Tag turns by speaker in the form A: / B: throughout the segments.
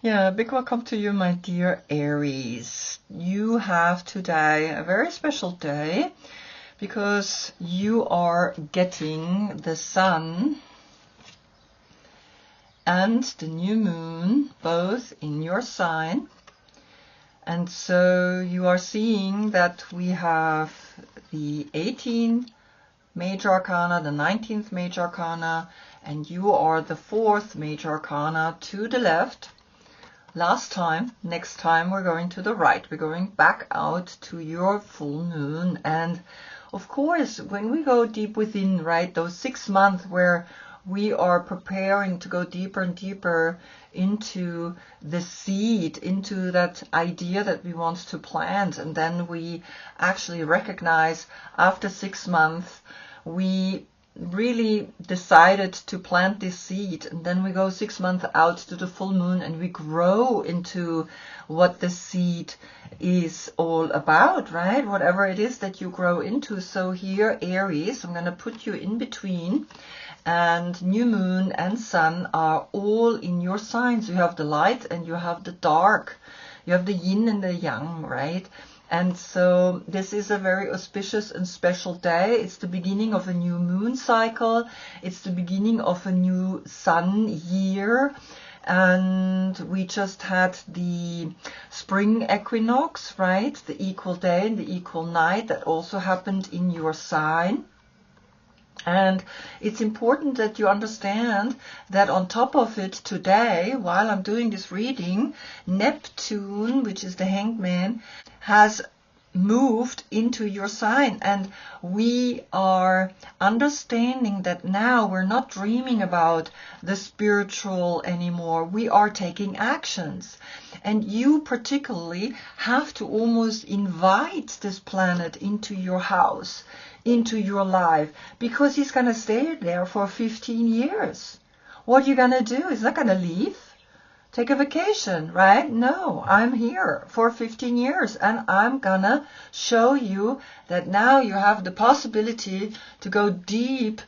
A: Yeah, big welcome to you, my dear Aries. You have today a very special day because you are getting the sun and the new moon both in your sign. And so you are seeing that we have the 18th major arcana, the 19th major arcana, and you are the 4th major arcana to the left. Next time we're going to the right. We're going back out to your full moon. And of course, when we go deep within, right, those 6 months where we are preparing to go deeper and deeper into the seed, into that idea that we want to plant. And then we actually recognize after 6 months, we really decided to plant this seed, and then we go 6 months out to the full moon and we grow into what the seed is all about, right? Whatever it is that you grow into. So here, Aries, I'm going to put you in between, and new moon and sun are all in your signs. You have the light and you have the dark. You have the yin and the yang, right? And so this is a very auspicious and special day. It's the beginning of a new moon cycle. It's the beginning of a new sun year. And we just had the spring equinox, right? The equal day and the equal night that also happened in your sign. And it's important that you understand that on top of it today, while I'm doing this reading, Neptune, which is the Hanged Man, has moved into your sign, and we are understanding that now we're not dreaming about the spiritual anymore. We are taking actions, and you particularly have to almost invite this planet into your house, into your life, because he's going to stay there for 15 years. What are you going to do? He's not going to leave. Take a vacation, right? No, I'm here for 15 years and I'm gonna show you that now you have the possibility to go deep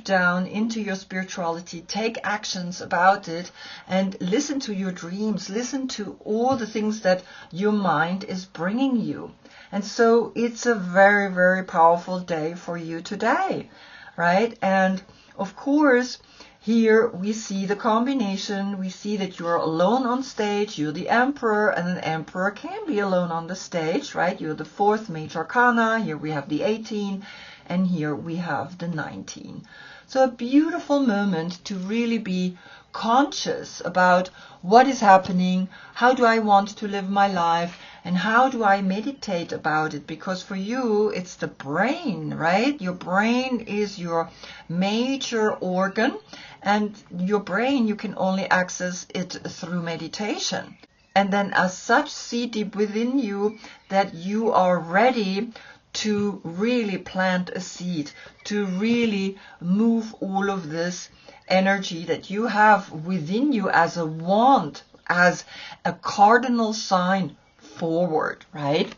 A: down into your spirituality, take actions about it, and listen to your dreams, listen to all the things that your mind is bringing you. And so it's a very, very powerful day for you today, right? And of course, here we see the combination. We see that you're alone on stage. You're the emperor, and an emperor can be alone on the stage, right? You're the 4th major arcana. Here we have the 18, and here we have the 19. So a beautiful moment to really be conscious about what is happening, how do I want to live my life, and how do I meditate about it? Because for you, it's the brain, right? Your brain is your major organ, and your brain, you can only access it through meditation. And then as such, see deep within you that you are ready to really plant a seed, to really move all of this energy that you have within you as a wand, as a cardinal sign forward, right?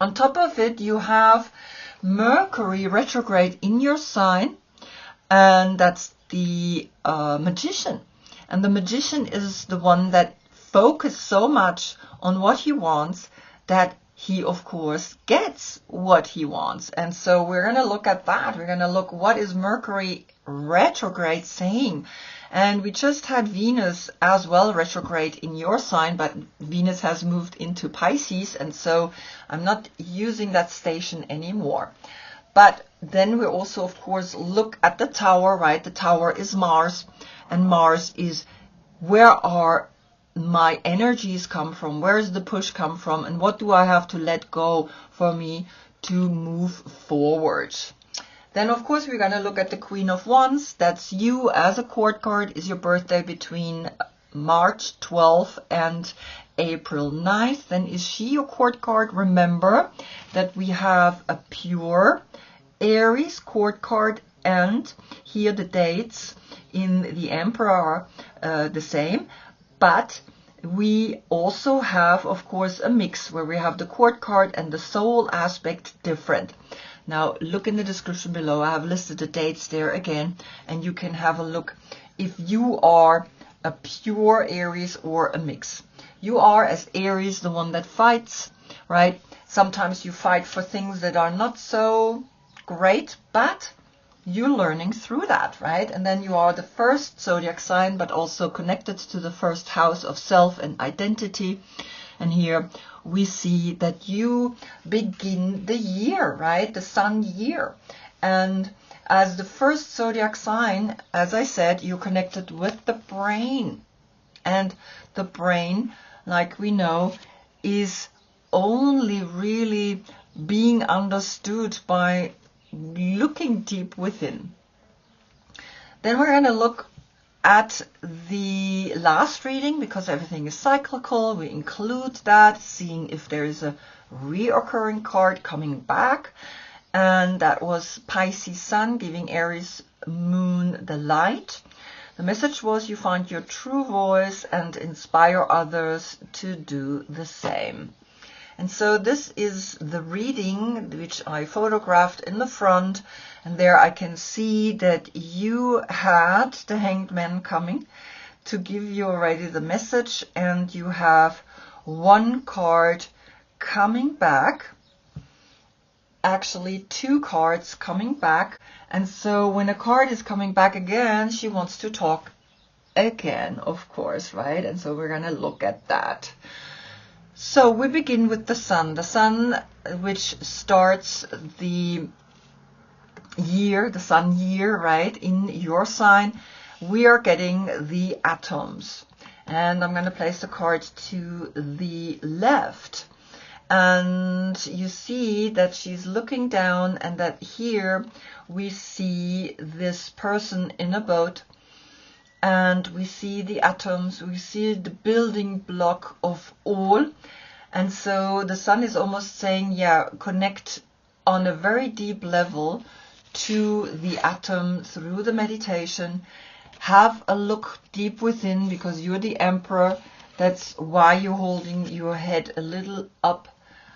A: On top of it, you have Mercury retrograde in your sign, and that's the magician. And the magician is the one that focuses so much on what he wants that he, of course, gets what he wants. And so we're going to look at that. We're going to look what is Mercury retrograde saying. And we just had Venus as well retrograde in your sign, but Venus has moved into Pisces, and so I'm not using that station anymore. But then we also, of course, look at the tower, right? The tower is Mars, and Mars is where are my energies come from? Where does the push come from? And what do I have to let go for me to move forward? Then, of course, we're going to look at the Queen of Wands. That's you as a court card. Is your birthday between March 12th and April 9th? Then is she your court card? Remember that we have a pure Aries court card, and here the dates in the Emperor are the same. But we also have, of course, a mix where we have the court card and the soul aspect different. Now, look in the description below. I have listed the dates there again, and you can have a look if you are a pure Aries or a mix. You are, as Aries, the one that fights, right? Sometimes you fight for things that are not so great, but you're learning through that, right? And then you are the first zodiac sign, but also connected to the first house of self and identity. And here we see that you begin the year, right? The sun year. And as the first zodiac sign, as I said, you're connected with the brain. And the brain, like we know, is only really being understood by looking deep within. Then we're going to look at the last reading, because everything is cyclical. We include that, seeing if there is a reoccurring card coming back. And that was Pisces Sun, giving Aries Moon the light. The message was you find your true voice and inspire others to do the same. And so this is the reading which I photographed in the front. And there I can see that you had the Hanged Man coming to give you already the message. And you have one card coming back. Actually, two cards coming back. And so when a card is coming back again, she wants to talk again, of course, right? And so we're going to look at that. So we begin with the sun, which starts the year, the sun year, right, in your sign. We are getting the atoms. And I'm going to place the card to the left. And you see that she's looking down, and that here we see this person in a boat. And we see the atoms, we see the building block of all. And so the sun is almost saying, yeah, connect on a very deep level to the atom through the meditation. Have a look deep within, because you're the emperor. That's why you're holding your head a little up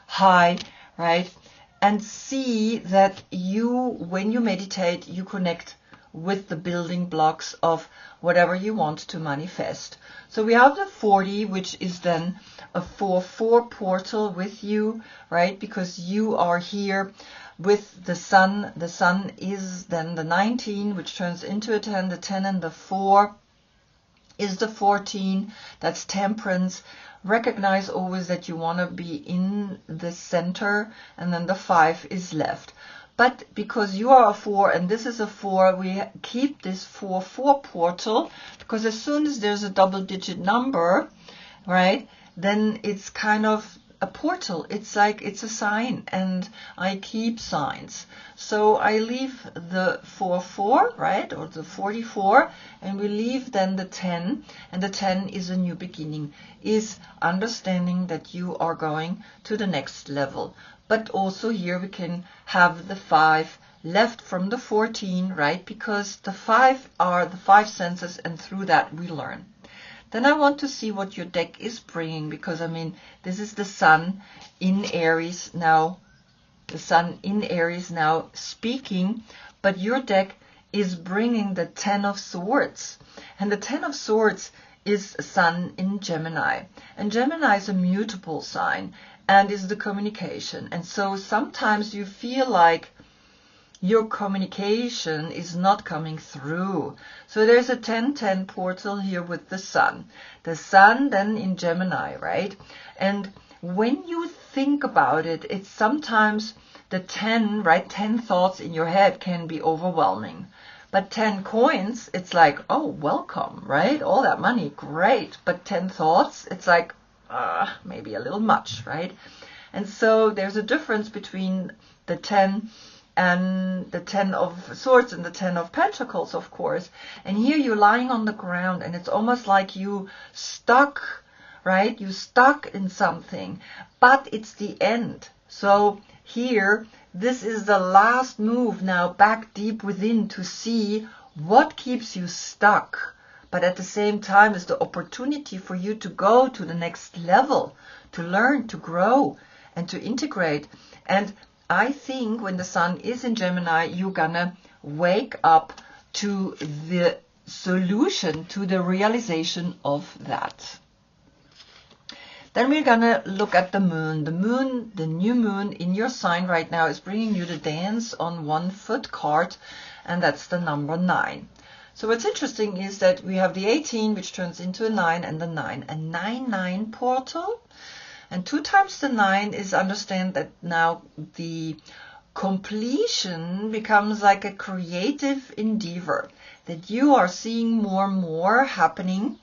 A: high, right? And see that you, when you meditate, you connect with the building blocks of whatever you want to manifest. So we have the 40, which is then a 4-4 portal with you, right? Because you are here with the sun. The sun is then the 19, which turns into a 10. The 10 and the 4 is the 14. That's temperance. Recognize always that you want to be in the center, and then the 5 is left. But because you are a 4 and this is a 4, we keep this 4-4 portal, because as soon as there's a double-digit number, right, then it's kind of a portal. It's like it's a sign, and I keep signs. So I leave the 4-4, right, or the 44, and we leave then the 10, and the 10 is a new beginning, is understanding that you are going to the next level. But also here we can have the 5 left from the 14, right, because the 5 are the 5 senses, and through that we learn. Then I want to see what your deck is bringing, because, I mean, this is the sun in Aries now, the sun in Aries now speaking, but your deck is bringing the 10 of Swords. And the 10 of Swords is sun in Gemini. And Gemini is a mutable sign and is the communication. And so sometimes you feel like your communication is not coming through. So there's a 10-10 portal here with the sun. The sun then in Gemini, right? And when you think about it, it's sometimes the 10, right? 10 thoughts in your head can be overwhelming. But 10 coins, it's like, oh, welcome, right? All that money, great. But 10 thoughts, it's like, maybe a little much, right? And so there's a difference between the 10 and the 10 of Swords and the 10 of Pentacles, of course. And here you're lying on the ground, and it's almost like you stuck, right? You stuck in something, but it's the end. So here, this is the last move now back deep within to see what keeps you stuck. But at the same time, is the opportunity for you to go to the next level, to learn, to grow, and to integrate. And I think when the sun is in Gemini, you're gonna wake up to the solution to the realization of that. Then we're gonna look at the moon. The moon, the new moon in your sign right now is bringing you the dance on 1 foot card, and that's the number 9. So what's interesting is that we have the 18, which turns into a 9, and the 9, a 9-9 portal. And 2 times the 9 is, understand that now the completion becomes like a creative endeavor, that you are seeing more and more happening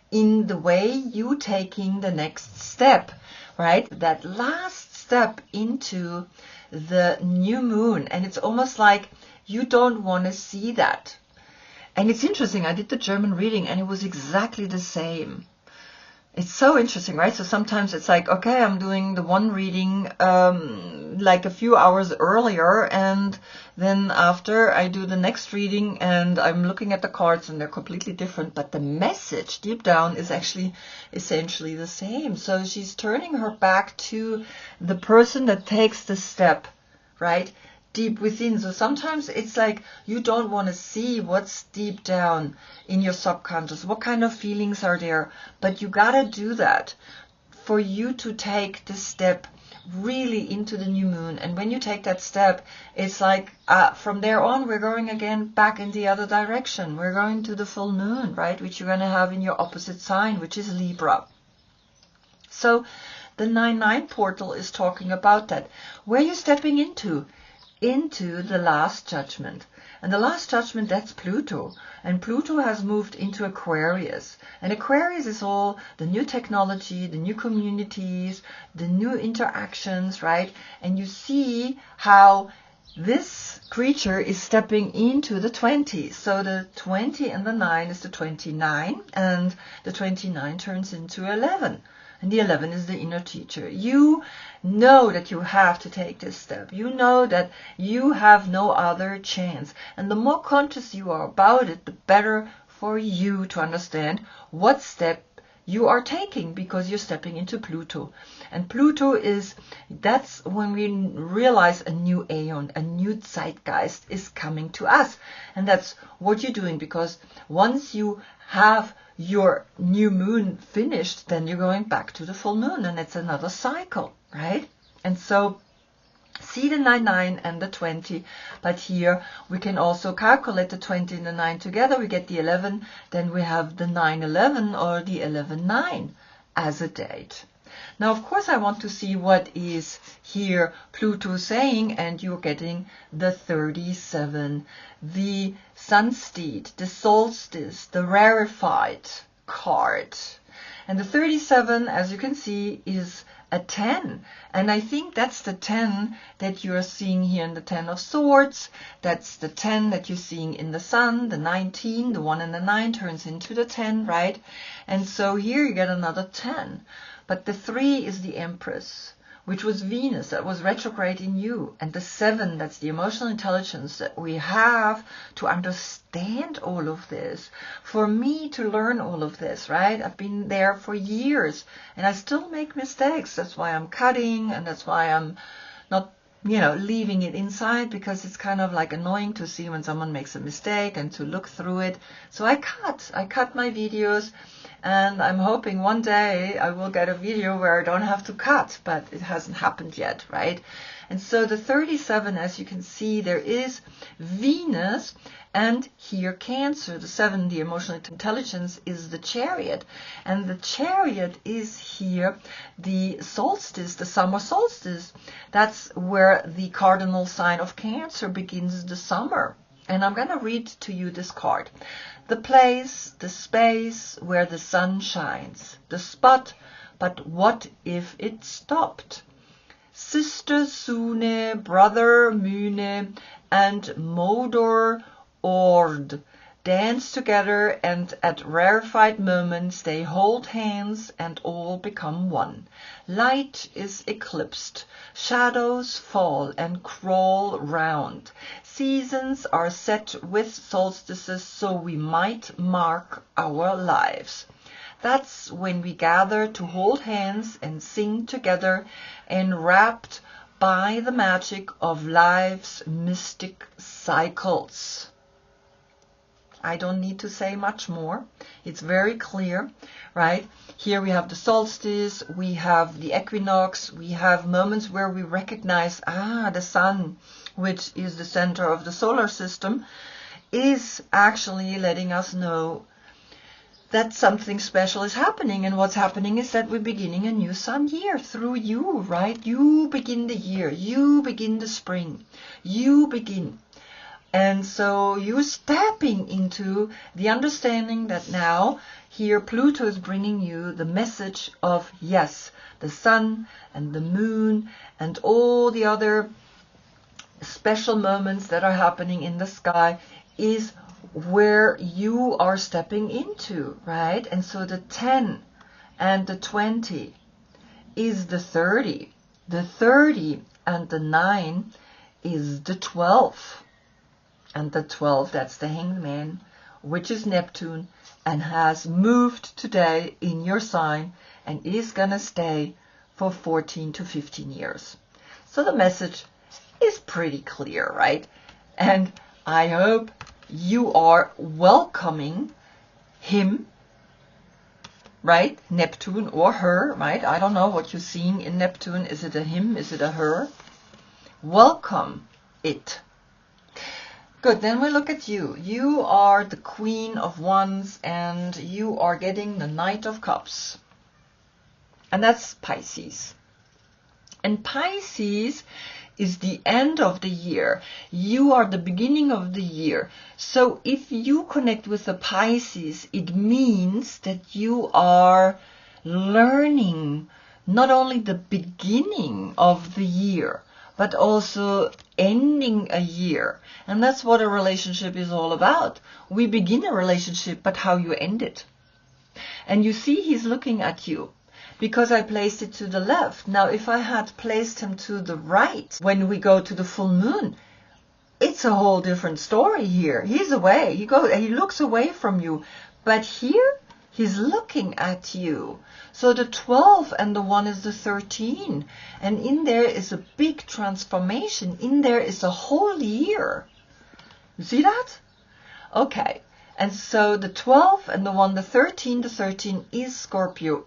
A: in the way you taking the next step, right? That last step into the new moon. And it's almost like you don't want to see that. And it's interesting, I did the German reading and it was exactly the same. It's so interesting, right? So sometimes it's like, okay, I'm doing the one reading like a few hours earlier, and then after I do the next reading and I'm looking at the cards and they're completely different, but the message deep down is actually essentially the same. So she's turning her back to the person that takes the step, right? Deep within. So sometimes it's like you don't want to see what's deep down in your subconscious, what kind of feelings are there, but you gotta do that for you to take the step really into the new moon. And when you take that step, it's like from there on we're going again back in the other direction. We're going to the full moon, right, which you're going to have in your opposite sign, which is Libra. So the 9-9 portal is talking about that. Where you're stepping into the last judgment. And the last judgment, that's Pluto. And Pluto has moved into Aquarius. And Aquarius is all the new technology, the new communities, the new interactions, right? And you see how this creature is stepping into the 20. So the 20 and the 9 is the 29, and the 29 turns into 11. And the 11 is the inner teacher. You know that you have to take this step. You know that you have no other chance. And the more conscious you are about it, the better for you to understand what step you are taking, because you're stepping into Pluto. And Pluto is, that's when we realize a new aeon, a new zeitgeist is coming to us. And that's what you're doing, because once you have your new moon finished, then you're going back to the full moon, and it's another cycle, right? And so see the 9-9 and the 20, but here we can also calculate the 20 and the 9 together. We get the 11, then we have the 9-11 or the 11-9 as a date. Now, of course, I want to see what is here Pluto saying, and you're getting the 37, the sunsteed, the solstice, the rarefied card. And the 37, as you can see, is a 10. And I think that's the 10 that you're seeing here in the 10 of Swords. That's the 10 that you're seeing in the Sun. The 19, the 1 and the 9 turns into the 10, right? And so here you get another 10. But the 3 is the Empress, which was Venus, that was retrograde in you. And the 7, that's the emotional intelligence that we have to understand all of this. For me to learn all of this, right? I've been there for years and I still make mistakes. That's why I'm cutting, and that's why I'm not, leaving it inside, because it's kind of like annoying to see when someone makes a mistake and to look through it. So I cut my videos. And I'm hoping one day I will get a video where I don't have to cut, but it hasn't happened yet, right? And so the 37, as you can see, there is Venus, and here Cancer, the 7, the emotional intelligence, is the Chariot. And the Chariot is here the solstice, the summer solstice. That's where the cardinal sign of Cancer begins the summer. And I'm going to read to you this card. The place, the space where the sun shines, the spot, but what if it stopped? Sister Sune, brother Mune, and Modor Ord dance together, and at rarefied moments they hold hands and all become one. Light is eclipsed, shadows fall and crawl round. Seasons are set with solstices, so we might mark our lives. That's when we gather to hold hands and sing together, enwrapped by the magic of life's mystic cycles. I don't need to say much more. It's very clear, right? Here we have the solstice, we have the equinox, we have moments where we recognize, the sun, which is the center of the solar system, is actually letting us know that something special is happening. And what's happening is that we're beginning a new sun year through you, right? You begin the year, you begin the spring, you begin. And so you're stepping into the understanding that now here Pluto is bringing you the message of, yes, the sun and the moon and all the other special moments that are happening in the sky is where you are stepping into, right? And so the 10 and the 20 is the 30. The 30 and the 9 is the 12. And the 12, that's the Hanged Man, which is Neptune, and has moved today in your sign and is going to stay for 14 to 15 years. So the message is pretty clear, right? And I hope you are welcoming him, right? Neptune or her, right? I don't know what you're seeing in Neptune. Is it a him? Is it a her? Welcome it. Good, then we look at you. You are the Queen of Wands and you are getting the Knight of Cups. And that's Pisces. And Pisces is the end of the year. You are the beginning of the year. So if you connect with the Pisces, it means that you are learning not only the beginning of the year, but also ending a year. And that's what a relationship is all about. We begin a relationship, but how you end it. And you see he's looking at you because I placed it to the left. Now, if I had placed him to the right, when we go to the full moon, it's a whole different story here. He's away. He looks away from you. But here, he's looking at you. So the 12 and the 1 is the 13. And in there is a big transformation. In there is a whole year. You see that? Okay. And so the 12 and the 1, the 13 is Scorpio.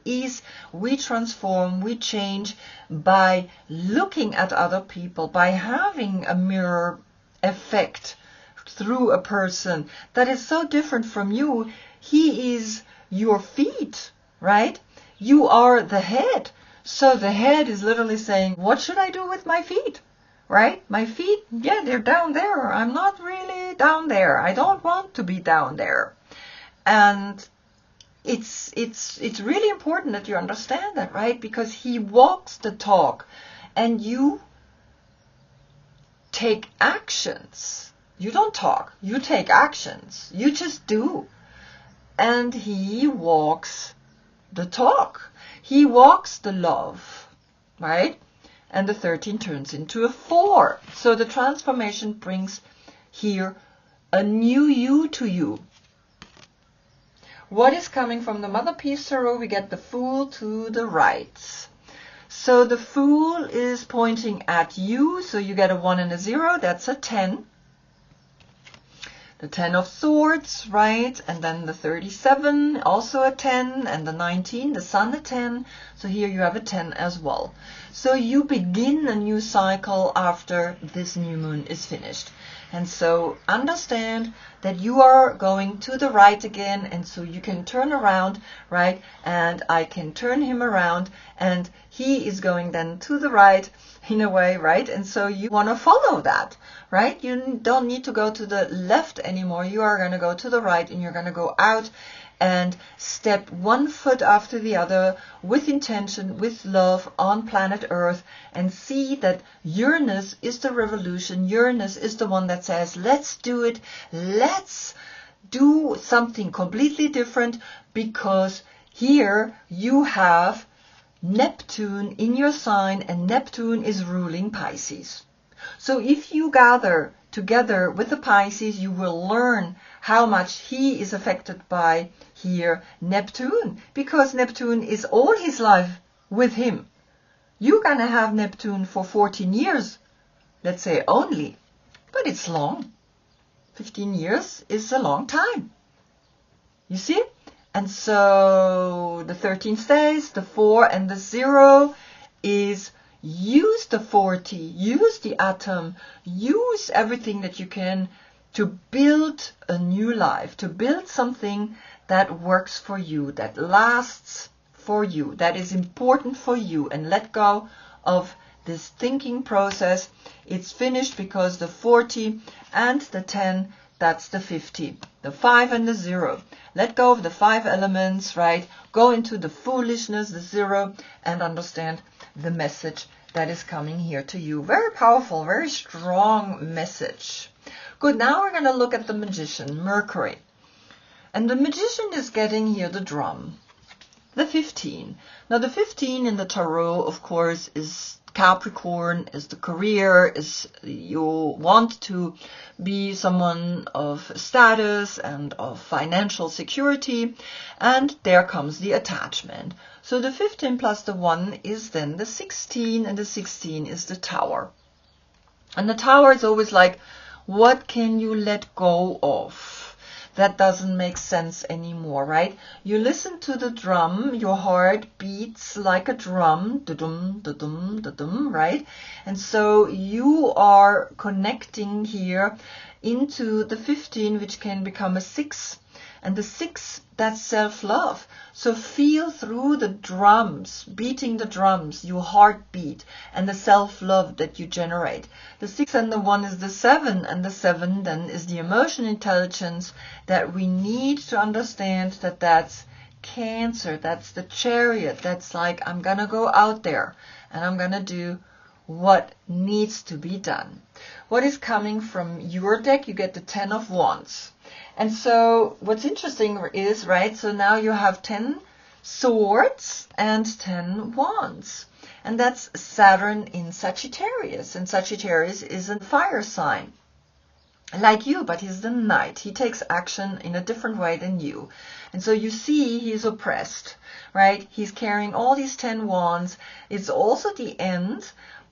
A: We transform, we change by looking at other people, by having a mirror effect through a person that is so different from you. He is your feet, right? You are the head. So the head is literally saying, what should I do with my feet? Right? My feet, yeah, they're down there. I'm not really down there. I don't want to be down there. And it's really important that you understand that, right? Because he walks the talk and you take actions. You don't talk. You take actions. You just do. And he walks the talk. He walks the love, right? And the 13 turns into a 4. So the transformation brings here a new you to you. What is coming from the Mother Piece Tarot? We get the Fool to the right. So the Fool is pointing at you. So you get a 1 and a 0. That's a 10. The 10 of Swords, right? And then the 37, also a 10. And the 19, the Sun, a 10. So here you have a 10 as well. So you begin a new cycle after this new moon is finished. And so understand that you are going to the right again. And so you can turn around, right? And I can turn him around. And he is going then to the right in a way, right? And so you want to follow that, right? You don't need to go to the left anymore. You are going to go to the right and you're going to go out and step one foot after the other with intention, with love on planet Earth, and see that Uranus is the revolution. Uranus is the one that says, let's do it. Let's do something completely different, because here you have Neptune in your sign, and Neptune is ruling Pisces. So if you gather together with the Pisces, you will learn how much he is affected by here Neptune, because Neptune is all his life with him. You're going to have Neptune for 14 years, let's say only, but it's long. 15 years is a long time. You see? And so the 13 stays, the 4 and the 0 is use the 40, use the atom, use everything that you can to build a new life, to build something that works for you, that lasts for you, that is important for you, and let go of this thinking process. It's finished because the 40 and the 10, that's the 50. The 5 and the 0. Let go of the 5 elements, right? Go into the foolishness, the 0, and understand the message that is coming here to you. Very powerful, very strong message. Good, now we're going to look at the Magician, Mercury. And the Magician is getting here the drum, the 15. Now the 15 in the Tarot, of course, is Capricorn, is the career, is you want to be someone of status and of financial security, and there comes the attachment. So the 15 plus the 1 is then the 16, and the 16 is the Tower. And the Tower is always like, what can you let go of? That doesn't make sense anymore, right? You listen to the drum, your heart beats like a drum, da-dum, da-dum, da-dum, right? And so you are connecting here into the 15, which can become a 6. And the 6, that's self-love. So feel through the drums, beating the drums, your heartbeat, and the self-love that you generate. The 6 and the 1 is the 7, and the 7 then is the emotional intelligence that we need to understand that that's Cancer, that's the Chariot. That's like, I'm going to go out there and I'm going to do what needs to be done. What is coming from your deck? You get the 10 of Wands. And so what's interesting is, right, so now you have 10 swords and 10 wands. And that's Saturn in Sagittarius. And Sagittarius is a fire sign, like you, but he's the knight. He takes action in a different way than you. And so you see he's oppressed, right? He's carrying all these 10 wands. It's also the end,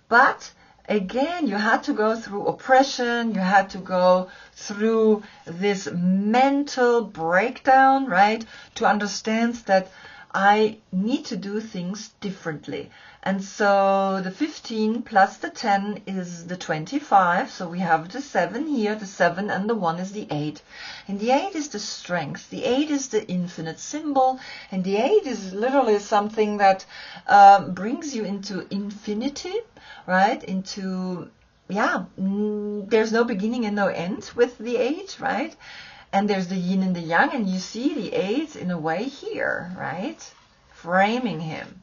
A: but again, you had to go through oppression, you had to go through this mental breakdown, right, to understand that I need to do things differently. And so the 15 plus the 10 is the 25, so we have the 7 here, the 7 and the 1 is the 8. And the 8 is the strength, the 8 is the infinite symbol, and the 8 is literally something that brings you into infinity, right, into, yeah, there's no beginning and no end with the 8, right? And there's the yin and the yang, and you see the 8 in a way here, right, framing him.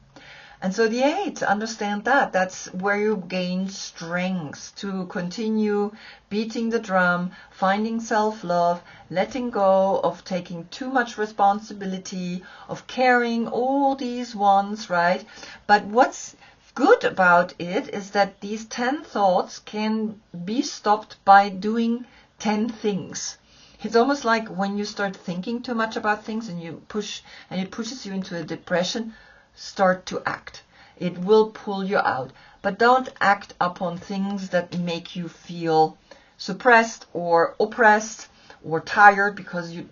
A: And so the 8, understand that. That's where you gain strength to continue beating the drum, finding self-love, letting go of taking too much responsibility, of carrying all these ones, right? But what's good about it is that these 10 thoughts can be stopped by doing 10 things. It's almost like when you start thinking too much about things and you push, and it pushes you into a depression, start to act. It will pull you out. But don't act upon things that make you feel suppressed or oppressed or tired, because you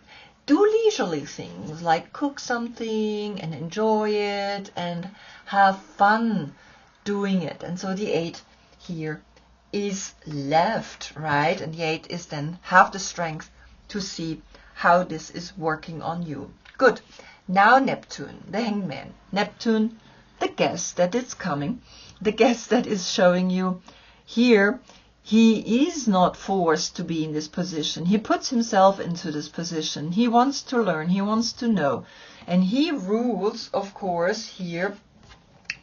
A: do leisurely things like cook something and enjoy it and have fun doing it. And so the 8 here is left, right? And the 8 is then have the strength to see how this is working on you. Good. Now Neptune, the hangman. Neptune, the guest that is coming, the guest that is showing you here, he is not forced to be in this position. He puts himself into this position. He wants to learn. He wants to know. And he rules, of course, here,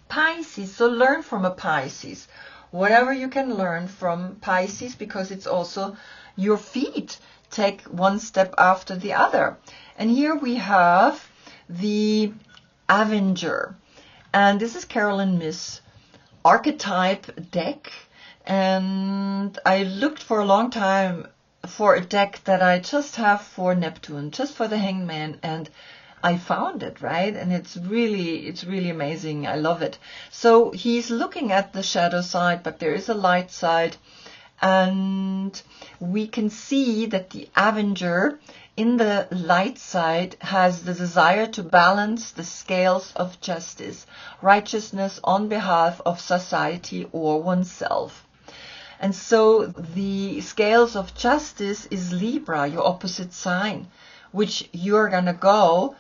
A: Pisces. So learn from a Pisces. Whatever you can learn from Pisces, because it's also your feet. Take one step after the other. And here we have the Avenger. And this is Carolyn Myss archetype deck. And I looked for a long time for a deck that I just have for Neptune, just for the hangman. And I found it, right? And it's really amazing. I love it. So he's looking at the shadow side, but there is a light side. And we can see that the Avenger in the light side has the desire to balance the scales of justice, righteousness on behalf of society or oneself. And so the scales of justice is Libra, your opposite sign, which you're going to go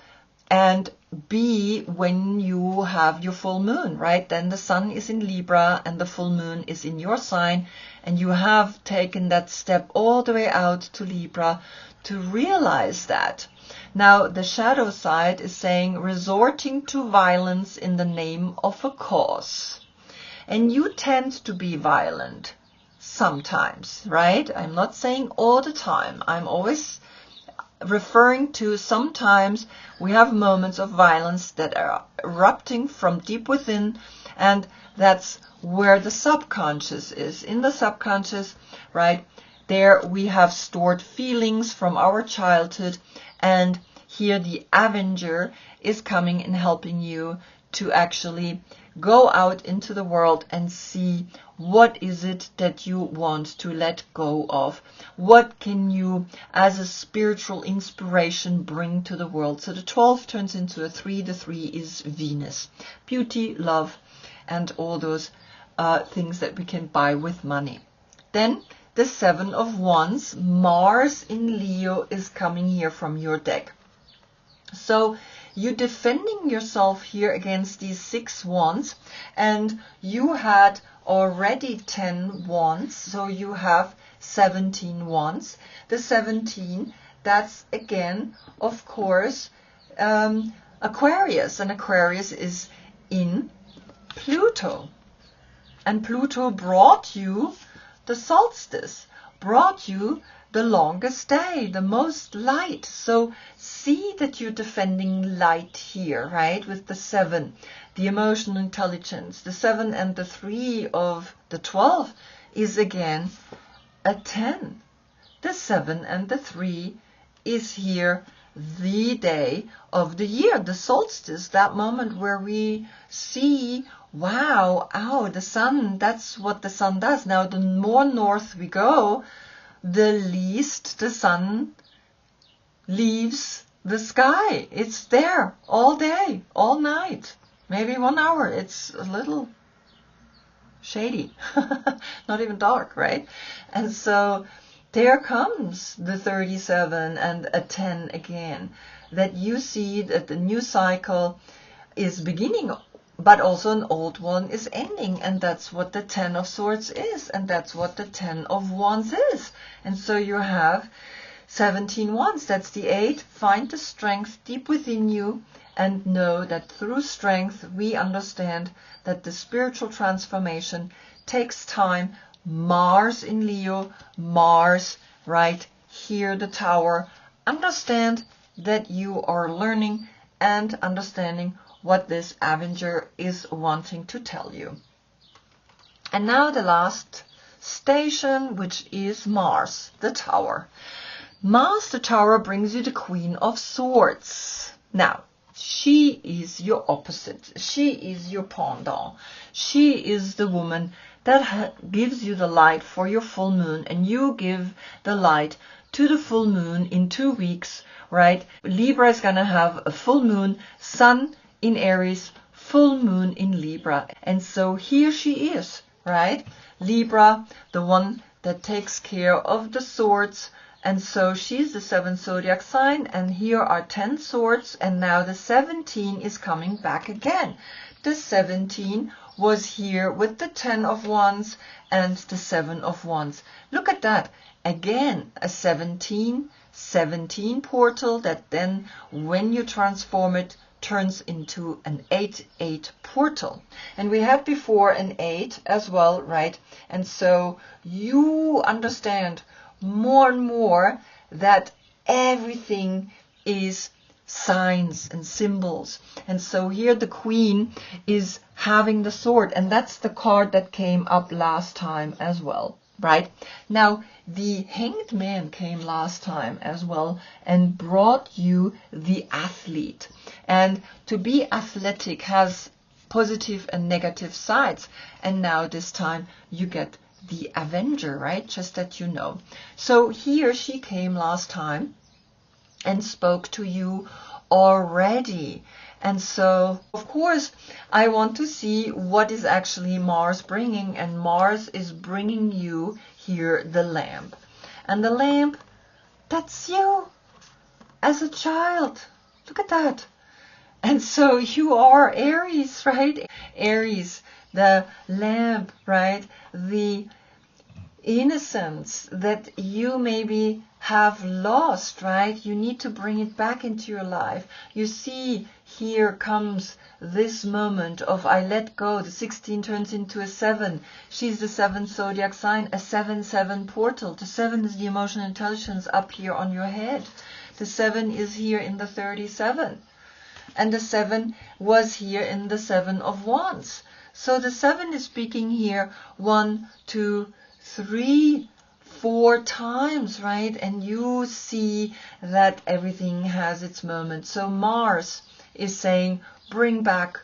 A: and be when you have your full moon, right? Then the sun is in Libra and the full moon is in your sign, and you have taken that step all the way out to Libra to realize that. Now, the shadow side is saying resorting to violence in the name of a cause. And you tend to be violent sometimes, right? I'm not saying all the time. I'm always referring to sometimes we have moments of violence that are erupting from deep within, and that's where the subconscious is. In the subconscious, right, there we have stored feelings from our childhood, and here the Avenger is coming and helping you to actually go out into the world and see what is it that you want to let go of. What can you, as a spiritual inspiration, bring to the world? So the 12 turns into a 3. The 3 is Venus. Beauty, love, and all those things that we can buy with money. Then the 7 of Wands, Mars in Leo, is coming here from your deck. So you're defending yourself here against these 6 wands, and you had already 10 wands, so you have 17 wands. The 17, that's again, of course, Aquarius, and Aquarius is in Pluto. And Pluto brought you the solstice, brought you the longest day, the most light. So see that you're defending light here, right? With the 7, the emotional intelligence. The 7 and the 3 of the 12 is again a 10. The 7 and the 3 is here the day of the year, the solstice, that moment where we see, wow, the sun, that's what the sun does. Now, the more north we go, the least the sun leaves the sky. It's there all day, all night, maybe 1 hour. It's a little shady, not even dark, right? And so there comes the 37 and a 10 again, that you see that the new cycle is beginning, but also an old one is ending, and that's what the 10 of Swords is, and that's what the 10 of Wands is. And so you have 17 wands, that's the 8. Find the strength deep within you and know that through strength we understand that the spiritual transformation takes time. Mars in Leo, Mars right here, the Tower. Understand that you are learning and understanding what this Avenger is wanting to tell you. And now the last station, which is Mars, the Tower. Mars, the Tower, brings you the Queen of Swords. Now, she is your opposite. She is your pendant. She is the woman that gives you the light for your full moon, and you give the light to the full moon in 2 weeks, right? Libra is going to have a full moon, sun in Aries, full moon in Libra. And so here she is, right? Libra, the one that takes care of the swords. And so she's the 7th zodiac sign, and here are 10 swords, and now the 17 is coming back again. The 17 was here with the 10 of wands and the 7 of wands. Look at that. Again, a 17 portal that then, when you transform it, turns into an 8-8 portal. And we had before an 8 as well, right? And so you understand more and more that everything is signs and symbols. And so here the Queen is having the sword, and that's the card that came up last time as well, right? Now the Hanged Man came last time as well and brought you the athlete. And to be athletic has positive and negative sides, and now this time you get the Avenger, right? Just that you know. So here she came last time and spoke to you already. And so, of course, I want to see what is actually Mars bringing. And Mars is bringing you here the lamp. And the lamp, that's you as a child. Look at that. And so you are Aries, right? Aries, the lamp, right? The innocence that you maybe have lost, right? You need to bring it back into your life. You see, here comes this moment of I let go. The 16 turns into a 7. She's the 7th zodiac sign, a 7-7 portal. The 7 is the emotional intelligence up here on your head. The 7 is here in the 37. And the 7 was here in the 7 of Wands. So the 7 is speaking here 1, 2, 3, 4 times, right? And you see that everything has its moment. So Mars is saying, bring back,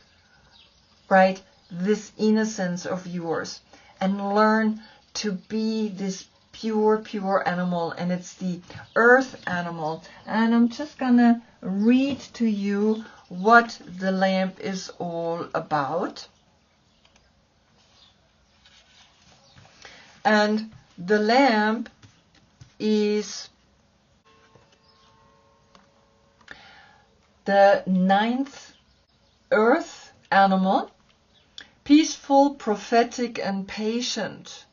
A: right, this innocence of yours and learn to be this pure animal. And it's the earth animal. And I'm just gonna read to you what the lamp is all about. And the lamp is the 9th earth animal, peaceful, prophetic, and patient.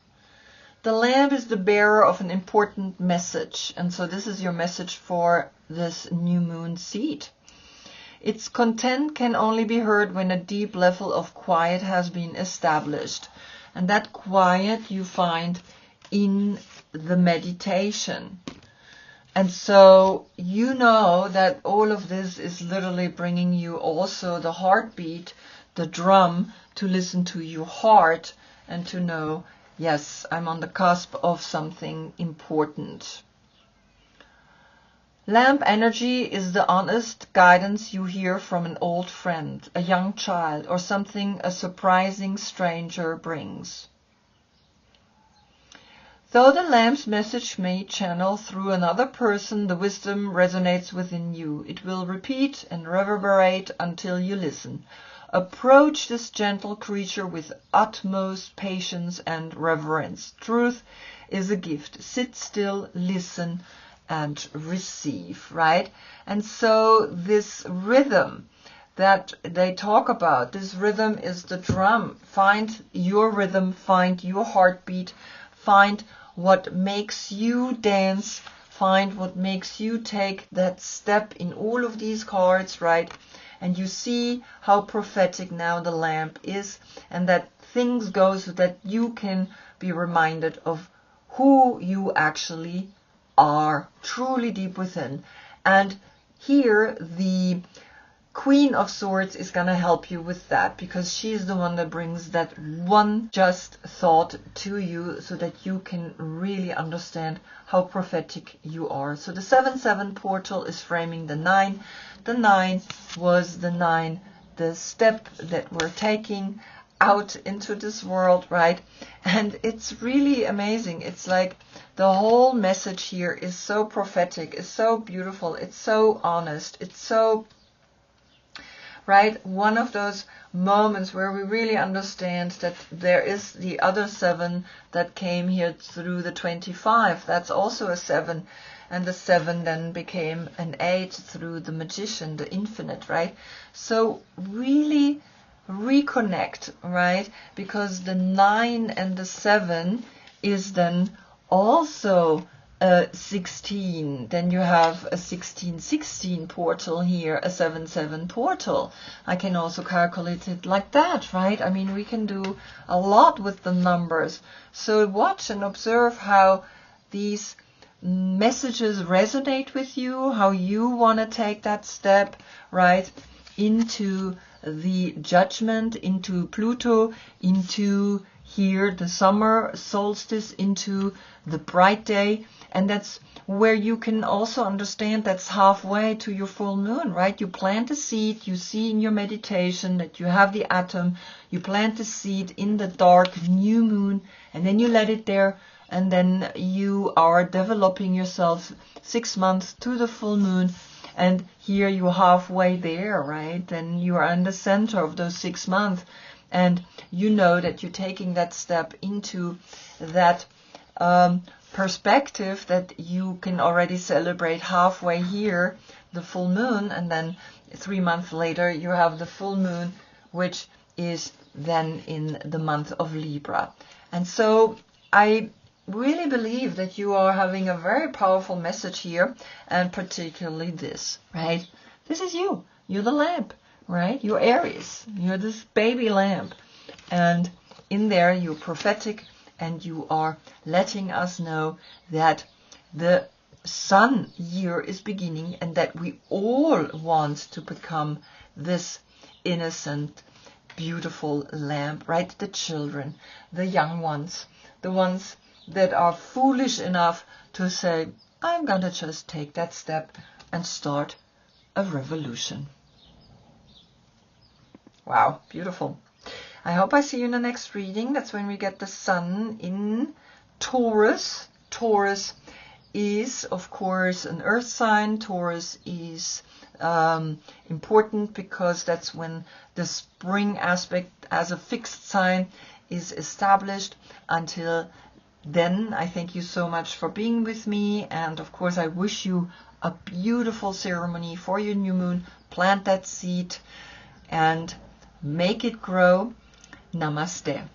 A: The lamp is the bearer of an important message. And so this is your message for this new moon seed. Its content can only be heard when a deep level of quiet has been established. And that quiet you find in the meditation. And so you know that all of this is literally bringing you also the heartbeat, the drum, to listen to your heart and to know, yes, I'm on the cusp of something important. Lamp energy is the honest guidance you hear from an old friend, a young child, or something a surprising stranger brings. Though the lamp's message may channel through another person, the wisdom resonates within you. It will repeat and reverberate until you listen. Approach this gentle creature with utmost patience and reverence. Truth is a gift. Sit still, listen, and receive, right? And so this rhythm that they talk about, this rhythm is the drum. Find your rhythm, find your heartbeat, find what makes you dance, find what makes you take that step in all of these cards, right? And you see how prophetic now the lamp is, and that things go so that you can be reminded of who you actually are truly deep within. And here the Queen of Swords is going to help you with that, because she's the one that brings that one just thought to you so that you can really understand how prophetic you are. So the 7-7 portal is framing the 9. The 9 was the 9, the step that we're taking out into this world, right? And it's really amazing. It's like the whole message here is so prophetic, it's so beautiful, it's so honest, it's so, right, one of those moments where we really understand that there is the other 7 that came here through the 25. That's also a 7. And the 7 then became an 8 through the Magician, the infinite, right? So really reconnect, right? Because the 9 and the 7 is then also a 16. Then you have a 16-16 portal here, a 7-7 portal. I can also calculate it like that, right? I mean, we can do a lot with the numbers. So watch and observe how these messages resonate with you, how you want to take that step, right, into the judgment, into Pluto, into here the summer solstice, into the bright day, And that's where you can also understand that's halfway to your full moon, right? You plant a seed, you see in your meditation that you have the atom, you plant the seed in the dark new moon, and then you let it there, and then you are developing yourself 6 months to the full moon, and here you're halfway there, right? And you are in the center of those 6 months, and you know that you're taking that step into that perspective that you can already celebrate halfway here, the full moon, and then 3 months later you have the full moon, which is then in the month of Libra. And so I really believe that you are having a very powerful message here, and particularly this, right? This is you. You're the lamp, right? You're Aries. You're this baby lamp. And in there you're prophetic, and you are letting us know that the sun year is beginning, and that we all want to become this innocent, beautiful lamp, right? The children, the young ones, the ones that are foolish enough to say, I'm gonna just take that step and start a revolution. Wow, beautiful. I hope I see you in the next reading. That's when we get the sun in Taurus. Taurus is, of course, an earth sign. Taurus is important because that's when the spring aspect as a fixed sign is established. Until then, I thank you so much for being with me. And of course, I wish you a beautiful ceremony for your new moon. Plant that seed and make it grow. Namaste.